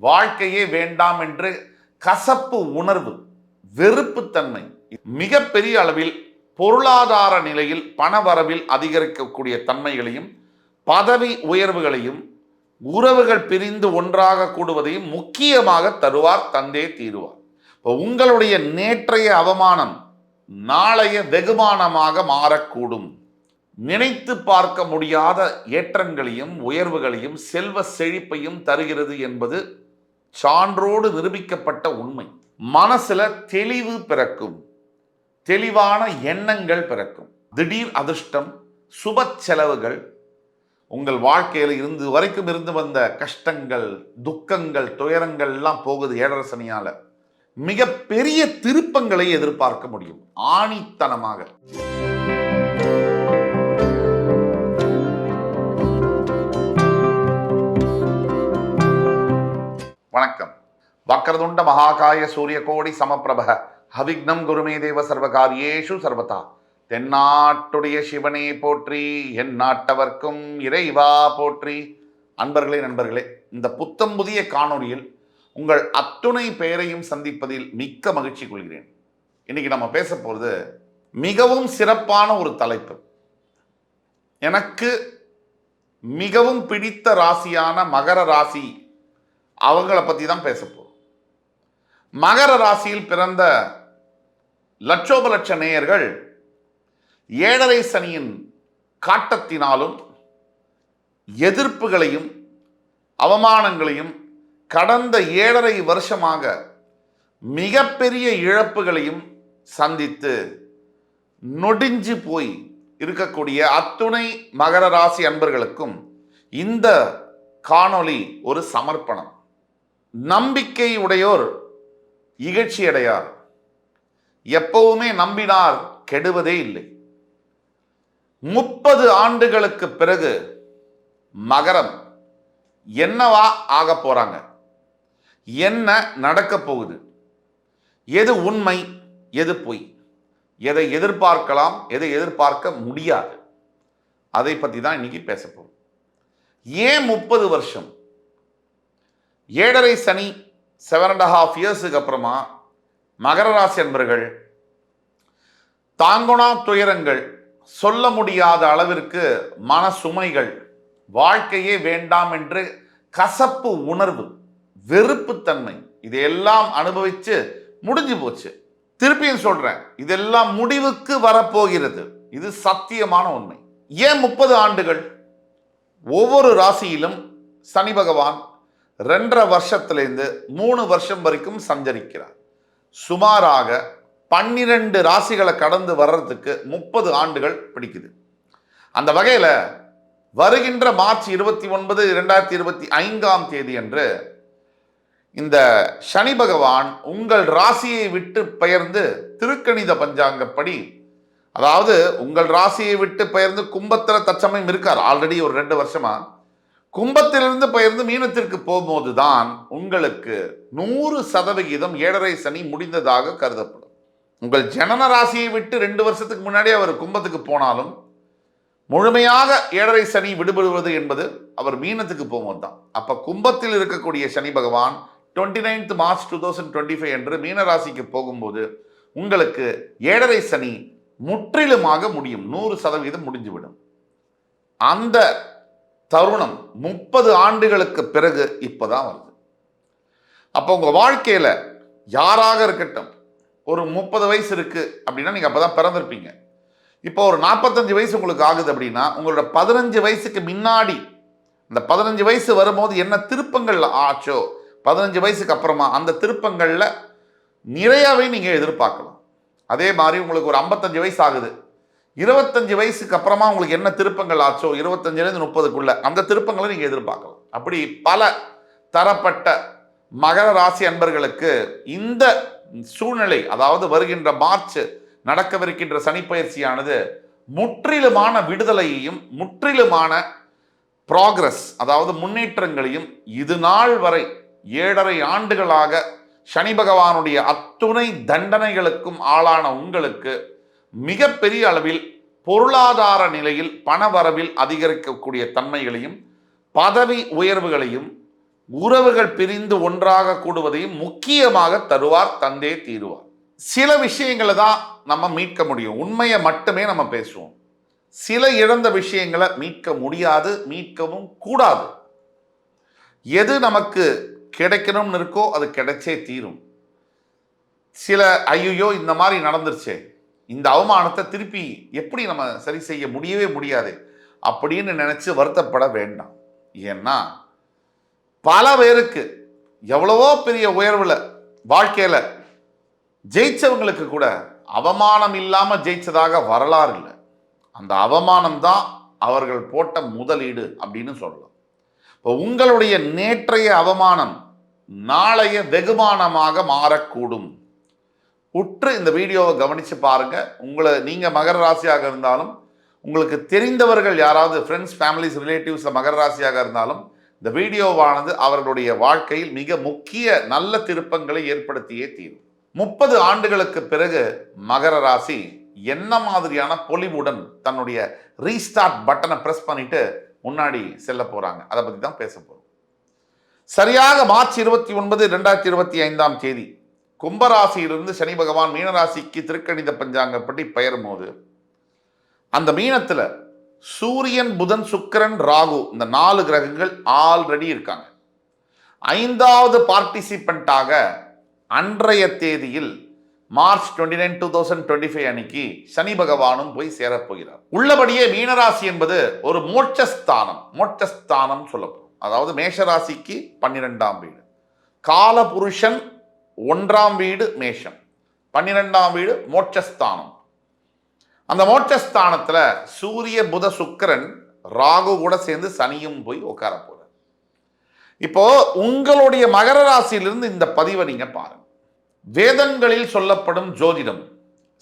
வாழ்க்கையே வேண்டாம் என்று கசப்பு உணர்வு, வெறுப்புத்தன்மை, மிகப்பெரிய அளவில் பொருளாதார நிலையில் பணவரவில் அதிகரிக்கக்கூடிய தன்மைகளையும், பதவி உயர்வுகளையும், உறவுகள் பிரிந்து ஒன்றாக கூடுவதையும் முக்கியமாக தருவார், தந்தே தீருவார். இப்போ உங்களுடைய நேற்றைய அவமானம் நாளைய வெகுமானமாக மாறக்கூடும். நினைத்து பார்க்க முடியாத ஏற்றங்களையும் உயர்வுகளையும் செல்வ செழிப்பையும் தருகிறது என்பது சான்றோடு நிரூபிக்கப்பட்ட உண்மை. மனசுல தெளிவு பிறக்கும், தெளிவான எண்ணங்கள் பிறக்கும், திடீர் அதிர்ஷ்டம், சுப செலவுகள், உங்கள் வாழ்க்கையில் இருந்து வந்த கஷ்டங்கள், துக்கங்கள், துயரங்கள் எல்லாம் போகுது. ஏழரை சனியால மிக பெரிய திருப்பங்களை எதிர்பார்க்க முடியும் ஆணித்தனமாக. வணக்கம். வக்ரதுண்ட மகாகாய சூரிய கோடி சமப்பிரப அவிக்னம் குருமே தேவ சர்வகாரியேஷு சர்வதா. தென்னாட்டுடைய சிவனே போற்றி, என் நாட்டவர்க்கும் இறைவா போற்றி. அன்பர்களே, நண்பர்களே, இந்த புத்தம் புதிய காணொளியில் உங்கள் அத்துணை பெயரையும் சந்திப்பதில் மிக்க மகிழ்ச்சி கொள்கிறேன். இன்னைக்கு நம்ம பேச போகிறது மிகவும் சிறப்பான ஒரு தலைப்பு. எனக்கு மிகவும் பிடித்த ராசியான மகர ராசி, அவங்கள பற்றி தான் பேச போகிறோம். மகர ராசியில் பிறந்த லட்சோப லட்ச நேயர்கள் ஏழரை சனியின் காட்டத்தினாலும் எதிர்ப்புகளையும் அவமானங்களையும் கடந்த 7.5 வருஷமாக மிகப்பெரிய இழப்புகளையும் சந்தித்து நொடிஞ்சு போய் இருக்கக்கூடிய அத்துணை மகர ராசி அன்பர்களுக்கும் இந்த காணொளி ஒரு சமர்ப்பணம். நம்பிக்கை உடையோர் இகழ்ச்சி அடையார், எப்பவுமே நம்பினார் கெடுவதே இல்லை. 30 ஆண்டுகளுக்கு பிறகு மகரம் என்னவா ஆக போறாங்க, என்ன நடக்க போகுது, எது உண்மை எது பொய், எதை எதிர்பார்க்கலாம் எதை எதிர்பார்க்க முடியாது, அதை பற்றி தான் இன்னைக்கு பேச போறோம். ஏன் 30 வருஷம்? 7.5 சனி 7.5 இயர்ஸுக்கு அப்புறமா மகர ராசி அன்பர்கள் தாங்குனா துயரங்கள், சொல்ல முடியாத அளவிற்கு மன சுமைகள், வாழ்க்கையே வேண்டாம் என்று கசப்பு உணர்வு, வெறுப்புத்தன்மை, இதையெல்லாம் அனுபவிச்சு முடிஞ்சு போச்சு. திருப்பியும் சொல்றேன், இதெல்லாம் முடிவுக்கு வரப்போகிறது. இது சத்தியமான உண்மை. ஏன் 30 ஆண்டுகள்? ஒவ்வொரு ராசியிலும் சனி பகவான் 2.5 வருஷத்திலிருந்து 3 வருஷம் வரைக்கும் சஞ்சரிக்கிறார். சுமாராக 12 ராசிகளை கடந்து வர்றதுக்கு 30 ஆண்டுகள் பிடிக்குது. அந்த வகையில் வருகின்ற மார்ச் 29, 2025 அன்று இந்த சனி பகவான் உங்கள் ராசியை விட்டு பெயர்ந்து திருக்கணித பஞ்சாங்கப்படி, அதாவது உங்கள் ராசியை விட்டு பெயர்ந்து கும்பத்தில் தற்சமயம் இருக்கார் ஆல்ரெடி ஒரு 2 வருஷமா. கும்பத்திலிருந்து பெயர்ந்து மீனத்திற்கு போகும்போது தான் உங்களுக்கு 100% 7.5 சனி முடிந்ததாக கருதப்படும். உங்கள் ஜனன ராசியை விட்டு 2 வருஷத்துக்கு முன்னாடி அவர் கும்பத்துக்கு போனாலும் முழுமையாக 7.5 சனி விடுபடுவது என்பது அவர் மீனத்துக்கு போகும்போது தான். அப்ப கும்பத்தில் இருக்கக்கூடிய சனி பகவான் 29th மார்ச் 2025 அன்று மீனராசிக்கு போகும்போது உங்களுக்கு 7.5 சனி முற்றிலுமாக முடியும், 100% முடிஞ்சுவிடும். அந்த தருணம் 30 ஆண்டுகளுக்கு பிறகு இப்பதான் வருது. அப்போ உங்க வாழ்க்கையில யாராக இருக்கட்டும், ஒரு 30 வயசு இருக்கு அப்படின்னா நீங்க அப்பதான் பிறந்திருப்பீங்க. இப்போ ஒரு 45 வயசு உங்களுக்கு ஆகுது அப்படின்னா உங்களோட 15 வயசுக்கு முன்னாடி, இந்த 15 வயசு வரும்போது என்ன திருப்பங்கள் ஆச்சோ 15 வயசுக்கு அப்புறமா அந்த திருப்பங்கள்ல நிறையவே நீங்க எதிர்பார்க்கலாம். அதே மாதிரி உங்களுக்கு ஒரு 55 வயசு ஆகுது, 25 வயசுக்கு அப்புறமா உங்களுக்கு என்ன திருப்பங்கள் ஆச்சோ 25லேருந்து 30க்குள்ள அந்த திருப்பங்களை நீங்க எதிர்பார்க்கலாம். அப்படி பல தரப்பட்ட மகர ராசி அன்பர்களுக்கு இந்த சூழ்நிலை, அதாவது வருகின்ற மார்ச் நடக்கவிருக்கின்ற சனிப்பயிற்சியானது முற்றிலுமான விடுதலையையும் முற்றிலுமான ப்ராக்ரஸ், அதாவது முன்னேற்றங்களையும், இது நாள் வரை 7.5 ஆண்டுகளாக சனி பகவானுடைய அத்துணை தண்டனைகளுக்கும் ஆளான உங்களுக்கு மிகப்பெரிய அளவில் பொருளாதார நிலையில் பணவரவில் அதிகரிக்கக்கூடிய தன்மைகளையும், பதவி உயர்வுகளையும், உறவுகள் பிரிந்து ஒன்றாக கூடுவதையும் முக்கியமாக தருவார், தந்தே தீருவார். சில விஷயங்களை தான் நம்ம மீட்க முடியும், உண்மையை மட்டுமே நம்ம பேசுவோம். சில இழந்த விஷயங்களை மீட்க முடியாது, மீட்கவும் கூடாது. எது நமக்கு கிடைக்கணும்னு இருக்கோ அது கிடைச்சே தீரும். சில ஐயோ இந்த மாதிரி நடந்துருச்சே, இந்த அவமானத்தை திருப்பி எப்படி நம்ம சரி செய்ய முடியவே முடியாது அப்படின்னு நினைச்சு வருத்தப்பட வேண்டாம். ஏன்னா பல பேருக்கு எவ்வளவோ பெரிய உயர்வுல வாழ்க்கையில ஜெயிச்சவங்களுக்கு கூட அவமானம் இல்லாம ஜெயிச்சதாக வரலாறு இல்லை. அந்த அவமானம் தான் அவர்கள் போட்ட முதலீடு அப்படின்னு சொல்லலாம். இப்போ உங்களுடைய நேற்றைய அவமானம் நாளைய வெகுமானமாக மாறக்கூடும். உற்று இந்த வீடியோவை கவனிச்சு பாருங்க. நீங்க மகர ராசியாக இருந்தாலும், உங்களுக்கு தெரிந்தவர்கள் யாராவது ஃப்ரெண்ட்ஸ், ஃபேமிலிஸ், ரிலேட்டிவ்ஸ் மகர ராசியாக இருந்தாலும் இந்த வீடியோவானது அவர்களுடைய வாழ்க்கையில் மிக முக்கிய நல்ல திருப்பங்களை ஏற்படுத்தியே தீரும். 30 ஆண்டுகளுக்கு பிறகு மகர ராசி என்ன மாதிரியான பொலிவுடன் தன்னுடைய ரீஸ்டார்ட் பட்டனை பிரஸ் பண்ணிட்டு முன்னாடி செல்ல போறாங்க, அதை பத்தி தான் பேச போறோம். சரியாக மார்ச் 29, 2025 தேதி கும்பராசியிலிருந்து சனி பகவான் மீனராசிக்கு திருக்கணித பஞ்சாங்கப்படி பெயரும் போது அந்த மீனத்துல சூரியன், புதன், சுக்கிரன், ராகு இந்த 4 கிரகங்கள் ஆல்ரெடி இருக்காங்க. 5வது பார்ட்டிசிபெண்டாக அன்றைய தேதியில் மார்ச் 29, 2025 அன்னைக்கு சனி பகவானும் போய் சேரப்போகிறார். உள்ளபடியே மீனராசி என்பது ஒரு மோட்சஸ்தானம் சொல்லப்படும். அதாவது மேஷராசிக்கு 12ஆம் வீடு, காலபுருஷன் 1ஆம் வீடு மேஷம், 12ஆம் வீடு மோட்சஸ்தானம். அந்த மோட்சஸ்தானத்துல சூரிய, புத, சுக்கிரன், ராகு கூட சேர்ந்து சனியும் போய் உட்கார போறார். இப்போ உங்களுடைய மகர ராசியிலிருந்து இந்த பதிவை நீங்க பாருங்க. வேதங்களில் சொல்லப்படும் ஜோதிடம்,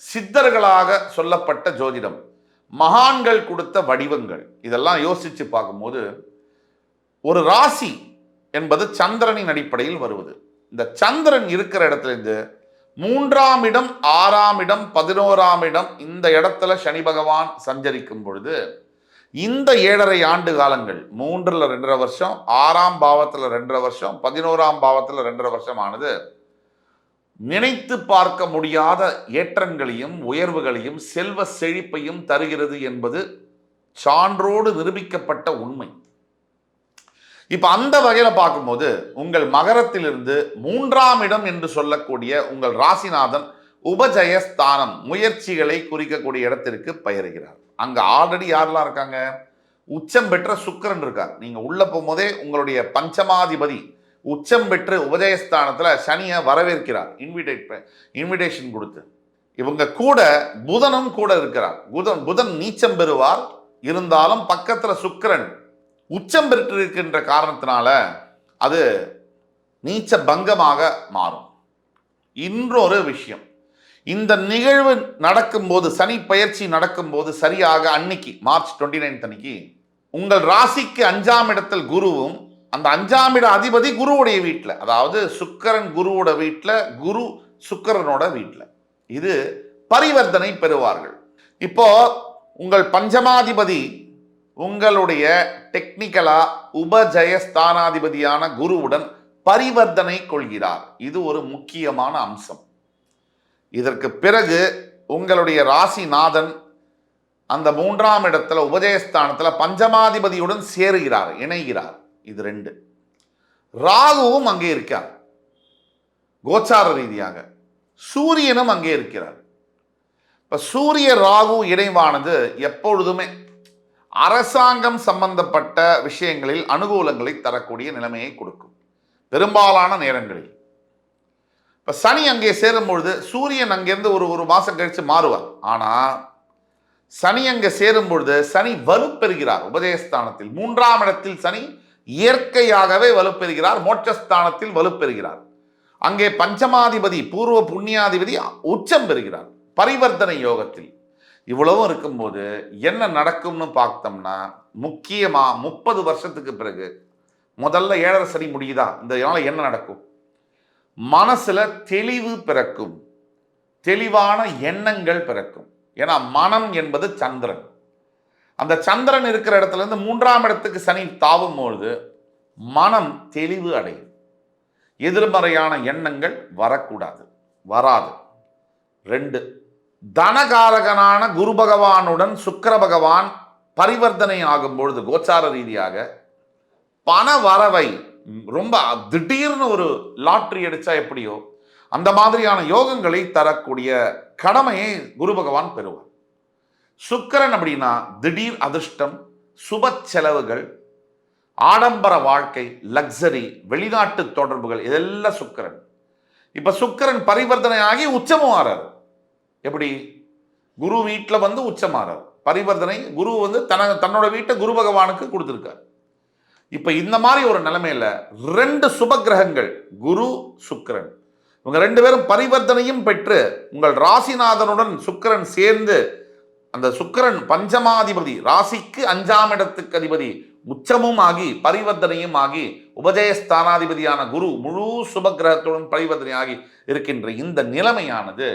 சித்தர்களாக சொல்லப்பட்ட ஜோதிடம், மகான்கள் கொடுத்த வடிவங்கள், இதெல்லாம் யோசிச்சு பார்க்கும்போது ஒரு ராசி என்பது சந்திரனின் அடிப்படையில் வருவது. இந்த சந்திரன் இருக்கிற இடத்துல இருந்து 3ஆம் இடம், 6ஆம் இடம், 11ஆம் இடம், இந்த இடத்துல சனி பகவான் சஞ்சரிக்கும் பொழுது இந்த 7.5 ஆண்டு காலங்கள், 3ல் 2.5 வருஷம், 6ஆம் பாவத்தில் 2.5 வருஷம், 11ஆம் பாவத்தில் 2.5 வருஷம் ஆனது நினைத்து பார்க்க முடியாத ஏற்றங்களையும் உயர்வுகளையும் செல்வ செழிப்பையும் தருகிறது என்பது சான்றோடு நிரூபிக்கப்பட்ட உண்மை. இப்ப அந்த வகையில பார்க்கும்போது உங்கள் மகரத்திலிருந்து 3ஆம் இடம் என்று சொல்லக்கூடிய உங்கள் ராசிநாதன் உபஜயஸ்தானம், முயற்சிகளை குறிக்கக்கூடிய இடத்திற்கு பெயர்கிறார். அங்க ஆல்ரெடி யாரெல்லாம் இருக்காங்க? உச்சம் பெற்ற சுக்கிரன் இருக்கார். நீங்க உள்ள போகும்போதே உங்களுடைய பஞ்சமாதிபதி உச்சம் பெற்று உபஜயஸ்தானத்துல சனியை வரவேற்கிறார், இன்விடேஷன் கொடுத்து. இவங்க கூட புதனும் கூட இருக்கிறார். புதன் நீச்சம் பெறுவார், இருந்தாலும் பக்கத்துல சுக்கிரன் உச்சம் பெற்றிருக்கின்ற காரணத்தினால அது நீச்ச பங்கமாக மாறும். இன்னொரு விஷயம், இந்த நிகழ்வு நடக்கும்போது, சனி பயிற்சி நடக்கும்போது சரியாக அன்னைக்கு மார்ச் 29 அன்னைக்கு உங்கள் ராசிக்கு 5ஆம் இடத்தில் குருவும், அந்த 5ஆம் இட அதிபதி குருவுடைய வீட்டில், அதாவது சுக்கிரன் குருவோட வீட்டில், குரு சுக்கிரனோட வீட்டில், இது பரிவர்த்தனை பெறுவார்கள். இப்போ உங்கள் பஞ்சமாதிபதி உங்களுடைய டெக்னிக்கலா உபஜயஸ்தானாதிபதியான குருவுடன் பரிவர்த்தனை கொள்கிறார். இது ஒரு முக்கியமான அம்சம். இதற்கு பிறகு உங்களுடைய ராசிநாதன் அந்த 3ஆம் இடத்துல உபஜயஸ்தானத்துல பஞ்சமாதிபதியுடன் சேருகிறார், இணைகிறார். இது 2. ராகுவும் அங்கே இருக்கார், கோச்சார ரீதியாக சூரியனும் அங்கே இருக்கிறார். இப்ப சூரிய ராகு இணைவானது எப்பொழுதுமே அரசாங்கம் சம்பந்தப்பட்ட விஷயங்களில் அனுகூலங்களை தரக்கூடிய நிலைமையை கொடுக்கும் பெரும்பாலான நேரங்களில். இப்ப சனி அங்கே சேரும் பொழுது சூரியன் அங்கிருந்து ஒரு மாசம் கழிச்சு மாறுவார். ஆனா சனி அங்கே சேரும் பொழுது சனி வலுப்பெறுகிறார் உபஜயஸ்தானத்தில். 3ஆம் இடத்தில் சனி இயற்கையாகவே வலுப்பெறுகிறார், மோட்சஸ்தானத்தில் வலுப்பெறுகிறார். அங்கே பஞ்சமாதிபதி பூர்வ புண்ணியாதிபதி உச்சம் பெறுகிறார் பரிவர்த்தனை யோகத்தில். இவ்வளவும் இருக்கும்போது என்ன நடக்கும்னு பார்த்தோம்னா, முக்கியமா 30 வருஷத்துக்கு பிறகு முதல்ல 7.5 சனி முடியுதா, இந்த என்ன நடக்கும்? மனசுல தெளிவு பிறக்கும், தெளிவான எண்ணங்கள் பிறக்கும். ஏன்னா மனம் என்பது சந்திரன். அந்த சந்திரன் இருக்கிற இடத்துல இருந்து 3ஆம் இடத்துக்கு சனி தாவும் பொழுது மனம் தெளிவு அடையும். எதிர்மறையான எண்ணங்கள் வரக்கூடாது, வராது. 2, தனகாரகனான குரு பகவானுடன் சுக்கிர பகவான் பரிவர்த்தனை ஆகும் பொழுது கோச்சார ரீதியாக பண வரவை ரொம்ப திடீர்னு ஒரு லாட்ரி அடிச்சா எப்படியோ அந்த மாதிரியான யோகங்களை தரக்கூடிய கடமையை குரு பகவான் பெறுவார். சுக்கிரன் அப்படின்னா திடீர் அதிர்ஷ்டம், சுப செலவுகள், ஆடம்பர வாழ்க்கை, லக்ஸரி, வெளிநாட்டு தொடர்புகள், இதெல்லாம் சுக்கிரன். இப்ப சுக்கிரன் பரிவர்த்தனை ஆகி உச்சமும் ஆறாரு. எப்படி? குரு வீட்டில் வந்து உச்சமாறார். பரிவர்த்தனை குரு வந்து தன்னோட வீட்டை குரு பகவானுக்கு கொடுத்துருக்கார். இப்ப இந்த மாதிரி ஒரு நிலைமையில 2 சுப கிரகங்கள் குரு சுக்கிரன் இவங்க 2 பேரும் பரிவர்த்தனையும் பெற்று உங்கள் ராசிநாதனுடன் சுக்கிரன் சேர்ந்து, அந்த சுக்கிரன் பஞ்சமாதிபதி, ராசிக்கு 5ஆம் இடத்துக்கு அதிபதி, உச்சமும் ஆகி பரிவர்த்தனையும் ஆகி உபஜயஸ்தானாதிபதியான குரு முழு சுப கிரகத்துடன் பரிவர்த்தனை ஆகி இருக்கின்ற இந்த நிலைமையானது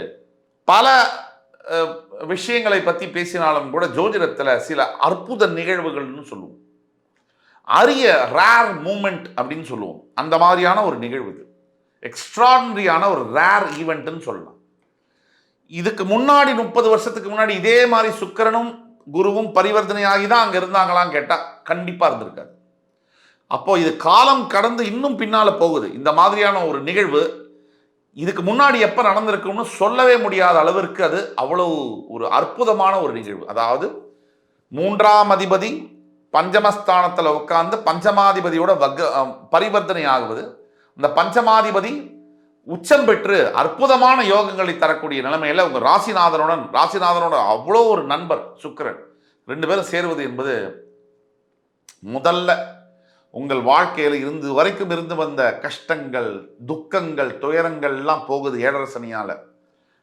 பல விஷயங்களை பற்றி பேசினாலும் கூட ஜோதிடத்தில் சில அற்புத நிகழ்வுகள்னு சொல்லுவோம். அரிய ரேர் மூமெண்ட் அப்படின்னு சொல்லுவோம். அந்த மாதிரியான ஒரு நிகழ்வு இது. எக்ஸ்ட்ராடனரியான ஒரு ரேர் ஈவெண்ட்னு சொல்லலாம். இதுக்கு முன்னாடி 30 வருஷத்துக்கு முன்னாடி இதே மாதிரி சுக்கிரனும் குருவும் பரிவர்த்தனை ஆகி தான் அங்கே இருந்தாங்களான்னு கேட்டால் கண்டிப்பாக இருந்திருக்காது. அப்போ இது காலம் கடந்து இன்னும் பின்னால போகுது. இந்த மாதிரியான ஒரு நிகழ்வு இதுக்கு முன்னாடி எப்போ நடந்திருக்கும்னு சொல்லவே முடியாத அளவிற்கு அது அவ்வளவு ஒரு அற்புதமான ஒரு நிகழ்வு. அதாவது 3ஆம் அதிபதி பஞ்சமஸ்தானத்தில் உட்கார்ந்து பஞ்சமாதிபதியோட பரிவர்த்தனை ஆகுவது, அந்த பஞ்சமாதிபதி உச்சம் பெற்று அற்புதமான யோகங்களை தரக்கூடிய நிலைமையில உங்க ராசிநாதனோட அவ்வளோ ஒரு நண்பர் சுக்கிரன் 2 பேரும் சேருவது என்பது முதல்ல உங்கள் வாழ்க்கையில் இருந்து வந்த கஷ்டங்கள், துக்கங்கள், துயரங்கள் எல்லாம் போகுது 7.5 சனியால.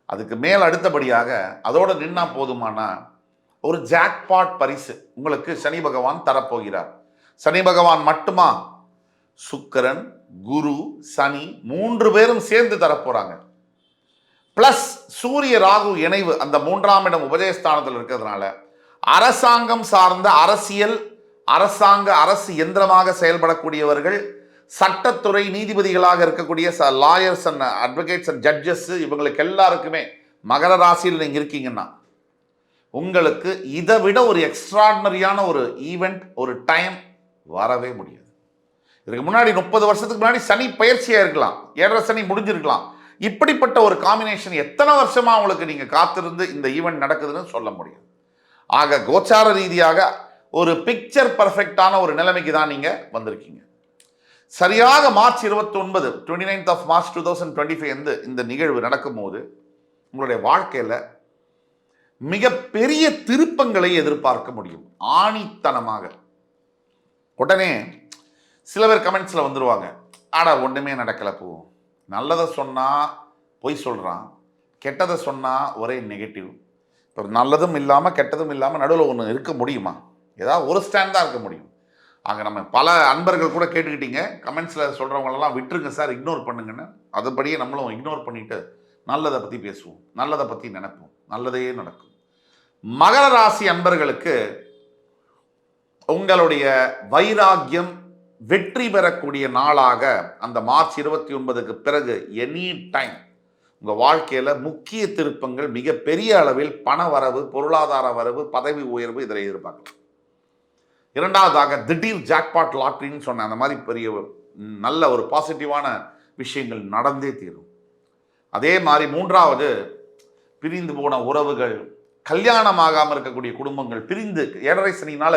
அதுக்கு மேல் அடுத்தபடியாக அதோட நின்னா போதுமானா ஒரு ஜாக்பாட் பரிசு உங்களுக்கு சனி பகவான் தரப்போகிறார். சனி பகவான் மட்டுமா, சுக்கிரன், குரு, சனி 3 பேரும் சேர்ந்து தரப்போறாங்க. பிளஸ் சூரிய ராகு இணைவு அந்த 3ஆம் இடம் உபஜயஸ்தானத்தில் இருக்கிறதுனால அரசாங்கம் சார்ந்த அரசு எந்திரமாக செயல்படக்கூடியவர்கள், சட்டத்துறை நீதிபதிகளாக இருக்கக்கூடிய lawyers and advocates and judges, இவங்களுக்கு எல்லாருக்குமே மகர ராசியில் நீங்க இருக்கீங்கன்னா உங்களுக்கு இதை விட ஒரு எக்ஸ்ட்ராடினரியான ஒரு ஈவெண்ட், ஒரு டைம் வரவே முடியாது. இதுக்கு முன்னாடி 30 வருஷத்துக்கு முன்னாடி சனி பயிற்சியா இருக்கலாம், 7.5 சனி முடிஞ்சிருக்கலாம். இப்படிப்பட்ட ஒரு காம்பினேஷன் எத்தனை வருஷமா உங்களுக்கு நீங்க காத்திருந்து இந்த ஈவெண்ட் நடக்குதுன்னு சொல்ல முடியும். ஆக கோச்சார ரீதியாக ஒரு பிக்சர் பர்ஃபெக்டான ஒரு நிலைமைக்கு தான் நீங்க வந்திருக்கீங்க. சரியாக மார்ச் 29 29th of March 2025 இந்த நிகழ்வு நடக்கும்போது உங்களுடைய வாழ்க்கையில மிகப்பெரிய திருப்பங்களை எதிர்பார்க்க முடியும். ஆணித்தனமாக உடனே சில பேர் கமெண்ட்ஸ்ல வந்துருவாங்க, ஆடா ஒண்ணுமே நடக்கல, போ நல்லதை சொன்னா பொய் சொல்றான், கெட்டதை சொன்னா ஒரே நெகட்டிவ். இப்போ நல்லதும் இல்லாம கெட்டதும் இல்லாம நடுவில் ஒன்று இருக்க முடியுமா? ஏதாவது ஒரு ஸ்டாண்ட் தான் இருக்க முடியும். அங்கே நம்ம பல அன்பர்கள் கூட கேட்டுக்கிட்டீங்க, கமெண்ட்ஸில் சொல்கிறவங்களெல்லாம் விட்டுருங்க சார், இக்னோர் பண்ணுங்கன்னு. அதுபடியே நம்மளும் இக்னோர் பண்ணிட்டு நல்லதை பற்றி பேசுவோம், நல்லதை பற்றி நினைப்போம், நல்லதே நடக்கும். மகர ராசி அன்பர்களுக்கு உங்களுடைய வைராக்கியம் வெற்றி பெறக்கூடிய நாளாக அந்த மார்ச் 29க்கு பிறகு எனி டைம் உங்கள் வாழ்க்கையில் முக்கிய திருப்பங்கள், மிகப்பெரிய அளவில் பண வரவு, பொருளாதார வரவு, பதவி உயர்வு இதில் எதிர்பார்க்கலாம். இரண்டாவதாக திடீர் ஜாக்பாட் லாட்ரின்னு சொன்ன அந்த மாதிரி பெரிய நல்ல ஒரு பாசிட்டிவான விஷயங்கள் நடந்தே தீரும். அதே மாதிரி மூன்றாவது பிரிந்து போன உறவுகள், கல்யாணமாகாமல் இருக்கக்கூடிய குடும்பங்கள், பிரிந்து 7.5 சனியினால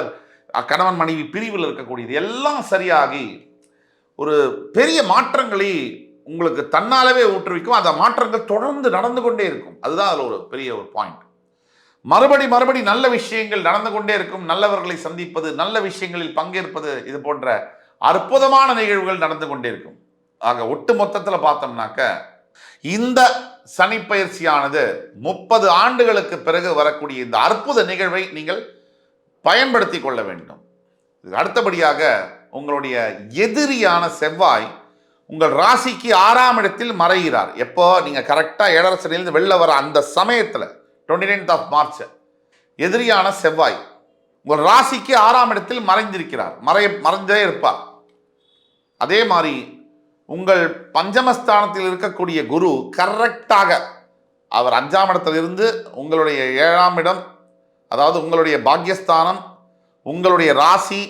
கணவன் மனைவி பிரிவில் இருக்கக்கூடியது எல்லாம் சரியாகி ஒரு பெரிய மாற்றங்களை உங்களுக்கு தன்னாலவே ஊற்றுவிக்கும். அந்த மாற்றங்கள் தொடர்ந்து நடந்து கொண்டே இருக்கும். அதுதான் அதில் ஒரு பெரிய ஒரு பாயிண்ட். மறுபடி நல்ல விஷயங்கள் நடந்து கொண்டே இருக்கும். நல்லவர்களை சந்திப்பது, நல்ல விஷயங்களில் பங்கேற்பது, இது போன்ற அற்புதமான நிகழ்வுகள் நடந்து கொண்டே இருக்கும். ஆக ஒட்டு மொத்தத்தில் பார்த்தோம்னாக்க இந்த சனி பயிற்சியானது 30 ஆண்டுகளுக்கு பிறகு வரக்கூடிய இந்த அற்புத நிகழ்வை நீங்கள் பயன்படுத்தி கொள்ள வேண்டும். அடுத்தபடியாக உங்களுடைய எதிரியான செவ்வாய் உங்கள் ராசிக்கு 6ஆம் இடத்தில் மறைகிறார். எப்போ நீங்க கரெக்டா 7.5 சனியிலிருந்து வெளில வர அந்த சமயத்துல 29th of March எதிரியான செவ்வாய் உங்கள் ராசிக்கு 6ஆம் இடத்தில் மறைந்திருக்கிறார். மறைந்தே இருப்பார். அதே மாதிரி உங்கள் பஞ்சமஸ்தானத்தில் இருக்கக்கூடிய குரு கரெக்டாக அவர் 5ஆம் இடத்திலிருந்து உங்களுடைய 7ஆம் இடம், அதாவது உங்களுடைய பாக்யஸ்தானம், உங்களுடைய ராசி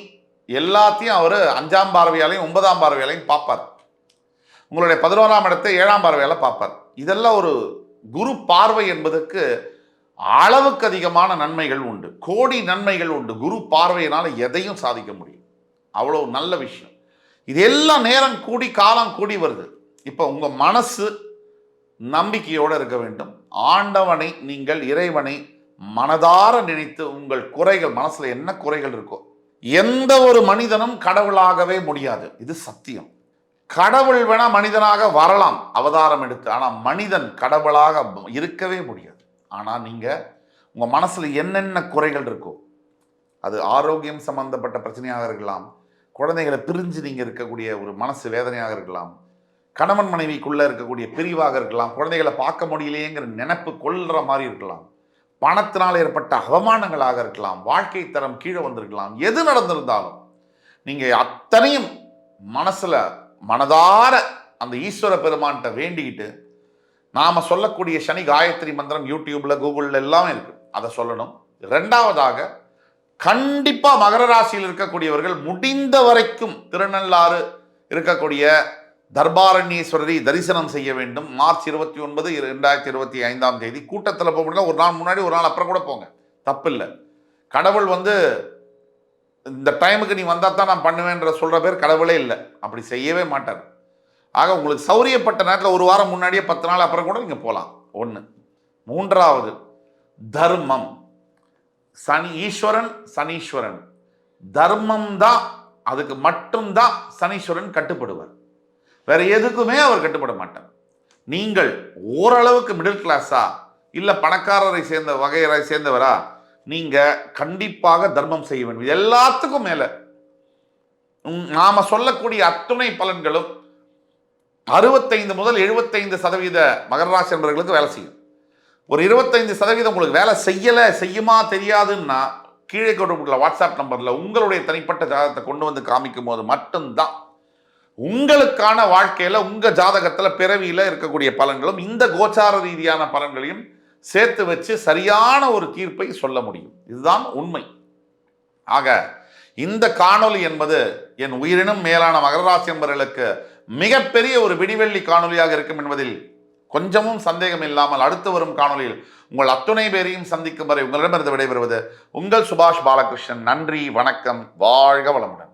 எல்லாத்தையும் அவர் 5ஆம் பார்வையாலையும் 9ஆம் பார்வையாலையும் பார்ப்பார். உங்களுடைய 11ஆம் இடத்தை 7ஆம் பார்வையால பார்ப்பார். இதெல்லாம் ஒரு குரு பார்வை என்பதற்கு அளவுக்கு அதிகமான நன்மைகள் உண்டு, கோடி நன்மைகள் உண்டு. குரு பார்வையினால எதையும் சாதிக்க முடியும். அவ்வளோ நல்ல விஷயம். இது எல்லாம் நேரம் கூடி காலம் கூடி வருது. இப்போ உங்க மனசு நம்பிக்கையோடு இருக்க வேண்டும். ஆண்டவனை, நீங்கள் இறைவனை மனதார நினைத்து உங்கள் குறைகள், மனசுல என்ன குறைகள் இருக்கோ, எந்த ஒரு மனிதனும் கடவுளாகவே முடியாது. இது சத்தியம். கடவுள் வேணா மனிதனாக வரலாம் அவதாரம் எடுத்து, ஆனா மனிதன் கடவுளாக இருக்கவே முடியாது. ஆனா நீங்க உங்க மனசுல என்னென்ன குறைகள் இருக்கோ, அது ஆரோக்கியம் சம்பந்தப்பட்ட பிரச்சனையாக இருக்கலாம், குழந்தைகளை பிரிஞ்சு நீங்க இருக்கக்கூடிய ஒரு மனசு வேதனையாக இருக்கலாம், கணவன் மனைவிக்குள்ள இருக்கக்கூடிய பிரிவாக இருக்கலாம், குழந்தைகளை பார்க்க முடியலையேங்கிற நினைப்பு கொள்ற மாதிரி இருக்கலாம், பணத்தினால் ஏற்பட்ட அவமானங்களாக இருக்கலாம், வாழ்க்கை தரம் கீழே வந்திருக்கலாம். எது நடந்திருந்தாலும் நீங்க அத்தனையும் மனசுல மனதார அந்த ஈஸ்வர பெருமான்கிட்ட வேண்டிக்கிட்டு, நாம சொல்லக்கூடிய சனி காயத்ரி மந்திரம் யூடியூப்ல கூகுள்ல எல்லாமே இருக்கு, அதை சொல்லணும். இரண்டாவதாக கண்டிப்பா மகர ராசியில் இருக்கக்கூடியவர்கள் முடிந்த வரைக்கும் திருநள்ளாறு இருக்கக்கூடிய தர்பாரண்யேஸ்வரரை தரிசனம் செய்ய வேண்டும். மார்ச் 29, 2025 கூட்டத்தில் போக முடியல, ஒரு நாள் முன்னாடி ஒரு நாள் அப்புறம் கூட போங்க, தப்பில்லை. கடவுள் இந்த டைமுக்கு நீ வந்தா தான் நான் பண்ணுவேன்ற சொல்ற பேர் கடவுளே இல்லை, அப்படி செய்யவே மாட்டார். ஆக உங்களுக்கு சௌரியப்பட்ட நேரத்தில் ஒரு வாரம் முன்னாடியே 10 நாள் அப்புறம் கூட நீங்க போகலாம். ஒன்று. மூன்றாவது, தர்மம். ஈஸ்வரன் சனீஸ்வரன், தர்மம் தான், அதுக்கு மட்டும்தான் சனீஸ்வரன் கட்டுப்படுவார். வேற எதுக்குமே அவர் கட்டுப்பட மாட்டார். நீங்கள் ஓரளவுக்கு மிடில் கிளாஸா இல்ல பணக்காரரை சேர்ந்த வகையரை சேர்ந்தவரா, நீங்க கண்டிப்பாக தர்மம் செய்ய வேண்டும். எல்லாத்துக்கும் மேல நாம சொல்லக்கூடிய அத்துணை பலன்களும் 65 முதல் 75% மகர ராசி நண்பர்களுக்கு வேலை செய்யும். ஒரு 25% உங்களுக்கு வேலை செய்யுமா தெரியாதுன்னா, கீழே கொடுக்கப்பட்டுள்ள வாட்ஸ்அப் நம்பர்ல உங்களுடைய தனிப்பட்ட ஜாதகத்தை கொண்டு வந்து காமிக்கும் போது மட்டும்தான் உங்களுக்கான வாழ்க்கையில உங்க ஜாதகத்துல பிறவியில இருக்கக்கூடிய பலன்களும் இந்த கோச்சார ரீதியான பலன்களையும் சேர்த்து வச்சு சரியான ஒரு தீர்ப்பை சொல்ல முடியும். இதுதான் உண்மை. ஆக இந்த காணொளி என்பது என் உயிரினும் மேலான மகர ராசி நண்பர்களுக்கு மிகப்பெரிய ஒரு விடிவெள்ளி காணொலியாக இருக்கும் என்பதில் கொஞ்சமும் சந்தேகம் இல்லாமல், அடுத்து வரும் காணொலியில் உங்கள் அத்துணை பேரையும் சந்திக்கும் வரை உங்களிடமிருந்து விடைபெறுவது உங்கள் சுபாஷ் பாலகிருஷ்ணன். நன்றி, வணக்கம், வாழ்க வளமுடன்.